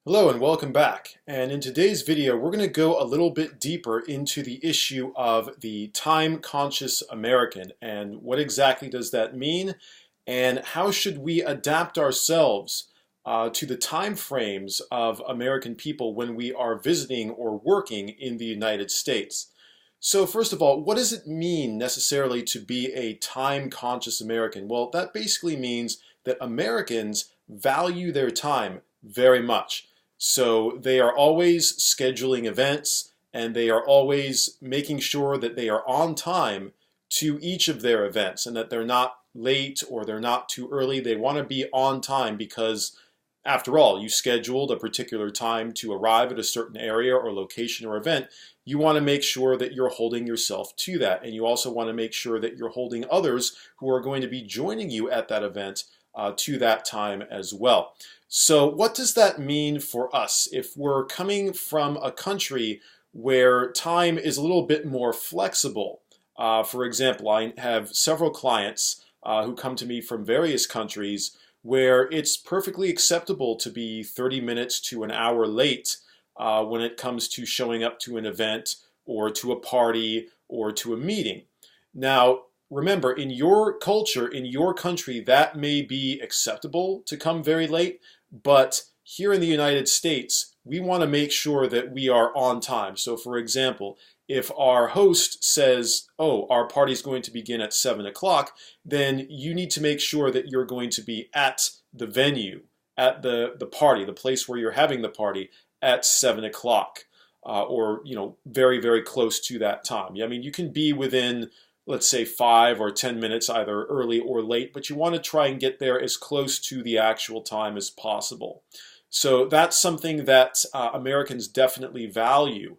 Hello and welcome back. And in today's video, we're going to go a little bit deeper into the issue of the time-conscious American and what exactly does that mean and how should we adapt ourselves to the time frames of American people when we are visiting or working in the United States. So first of all, what does it mean necessarily to be a time-conscious American? Well, that basically means that Americans value their time very much. So they are always scheduling events and they are always making sure that they are on time to each of their events and that they're not late or they're not too early. They want to be on time because, after all, you scheduled a particular time to arrive at a certain area or location or event. You want to make sure that you're holding yourself to that. And you also want to make sure that you're holding others who are going to be joining you at that event to that time as well. So what does that mean for us if we're coming from a country where time is a little bit more flexible? For example, I have several clients who come to me from various countries where it's perfectly acceptable to be 30 minutes to an hour late when it comes to showing up to an event or to a party or to a meeting. Now, remember, in your culture, in your country, that may be acceptable to come very late, but here in the United States, we want to make sure that we are on time. So for example, if our host says, oh, our party is going to begin at 7 o'clock, then you need to make sure that you're going to be at the venue, at the party, the place where you're having the party at 7 o'clock, or very, very close to that time. I mean, you can be within, let's say, 5 or 10 minutes, either early or late, but you want to try and get there as close to the actual time as possible. So that's something that Americans definitely value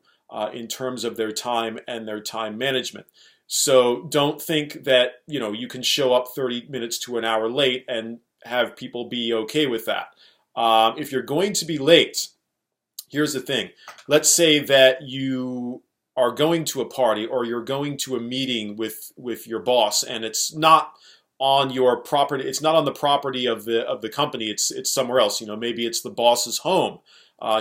in terms of their time and their time management. So don't think that you can show up 30 minutes to an hour late and have people be okay with that. If you're going to be late, here's the thing. Let's say that you are going to a party or you're going to a meeting with your boss and it's not on your property, it's not on the property of the company, it's somewhere else. Maybe it's the boss's home.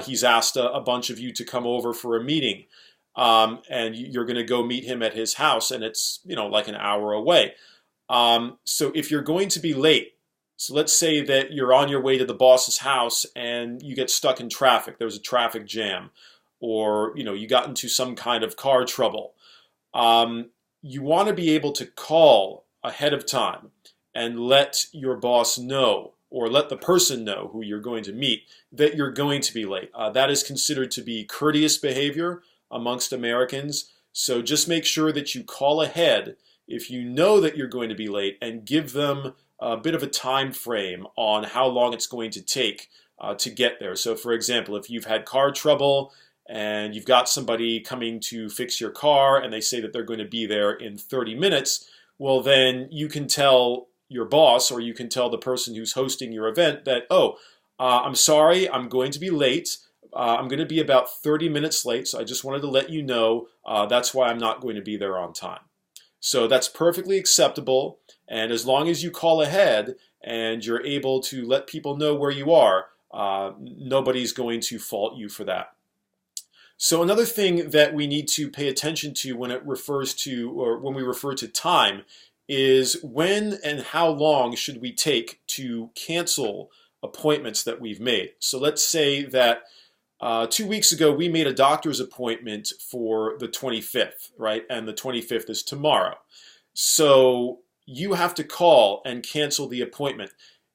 He's asked a bunch of you to come over for a meeting, and you're going to go meet him at his house and it's like an hour away. So if you're going to be late, so let's say that you're on your way to the boss's house and you get stuck in traffic, there's a traffic jam, or you got into some kind of car trouble. You want to be able to call ahead of time and let your boss know, or let the person know who you're going to meet, that you're going to be late. That is considered to be courteous behavior amongst Americans. So just make sure that you call ahead if you know that you're going to be late and give them a bit of a time frame on how long it's going to take to get there. So for example, if you've had car trouble and you've got somebody coming to fix your car and they say that they're going to be there in 30 minutes, well then you can tell your boss or you can tell the person who's hosting your event that, oh, I'm sorry, I'm going to be late. I'm going to be about 30 minutes late, so I just wanted to let you know that's why I'm not going to be there on time. So that's perfectly acceptable, and as long as you call ahead and you're able to let people know where you are, nobody's going to fault you for that. So another thing that we need to pay attention to when it refers to, or when we refer to time, is when and how long should we take to cancel appointments that we've made. So let's say that 2 weeks ago we made a doctor's appointment for the 25th, right? And the 25th is tomorrow. So you have to call and cancel the appointment.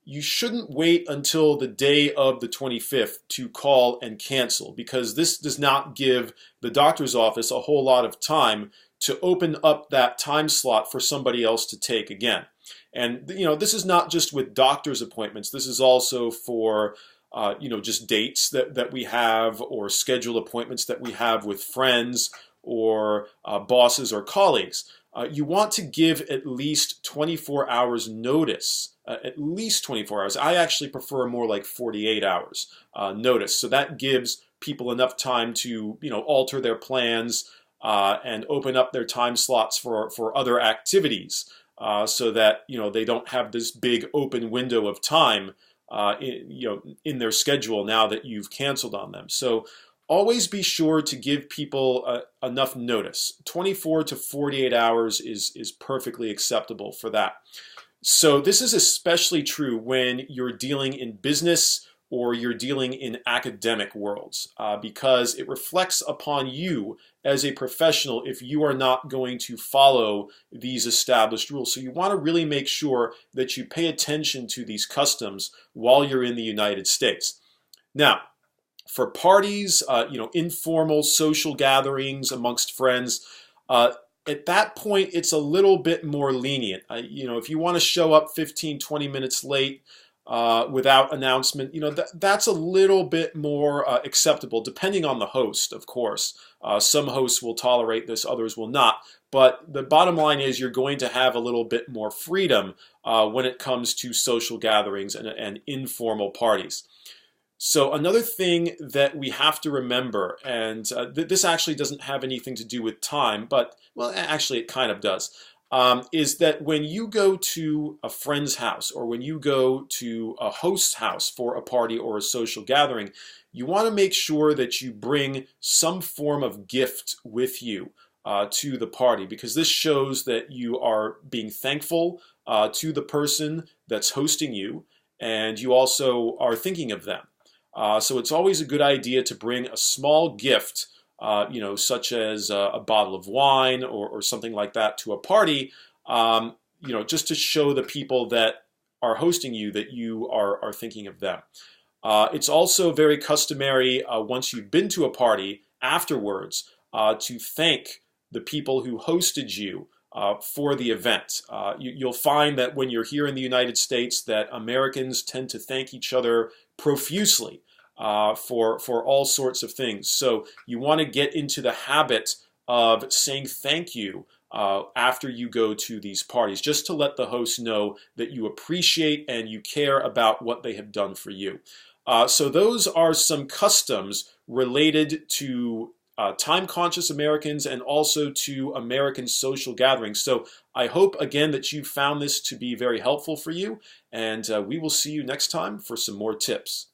You shouldn't wait until the day of the 25th to call and cancel, because this does not give the doctor's office a whole lot of time to open up that time slot for somebody else to take again. And this is not just with doctor's appointments. This is also for just dates that we have, or scheduled appointments that we have with friends or bosses or colleagues. You want to give at least 24 hours notice. At least 24 hours. I actually prefer more like 48 hours notice. So that gives people enough time to alter their plans and open up their time slots for other activities, so that they don't have this big open window of time in their schedule now that you've canceled on them. So always be sure to give people enough notice. 24 to 48 hours is perfectly acceptable for that. So this is especially true when you're dealing in business or you're dealing in academic worlds, because it reflects upon you as a professional if you are not going to follow these established rules. So you want to really make sure that you pay attention to these customs while you're in the United States. Now, for parties, informal social gatherings amongst friends, at that point, it's a little bit more lenient. If you want to show up 15, 20 minutes late without announcement, that's a little bit more acceptable, depending on the host, of course. Some hosts will tolerate this, others will not. But the bottom line is you're going to have a little bit more freedom when it comes to social gatherings and informal parties. So another thing that we have to remember, and this actually doesn't have anything to do with time, but, well, actually it kind of does, is that when you go to a friend's house or when you go to a host's house for a party or a social gathering, you want to make sure that you bring some form of gift with you to the party, because this shows that you are being thankful to the person that's hosting you, and you also are thinking of them. So it's always a good idea to bring a small gift, such as a bottle of wine or something like that to a party, just to show the people that are hosting you that you are thinking of them. It's also very customary once you've been to a party afterwards to thank the people who hosted you for the event. You'll find that when you're here in the United States that Americans tend to thank each other profusely for all sorts of things. So you want to get into the habit of saying thank you after you go to these parties, just to let the host know that you appreciate and you care about what they have done for you. So those are some customs related to time-conscious Americans and also to American social gatherings. So I hope, again, that you found this to be very helpful for you, and we will see you next time for some more tips.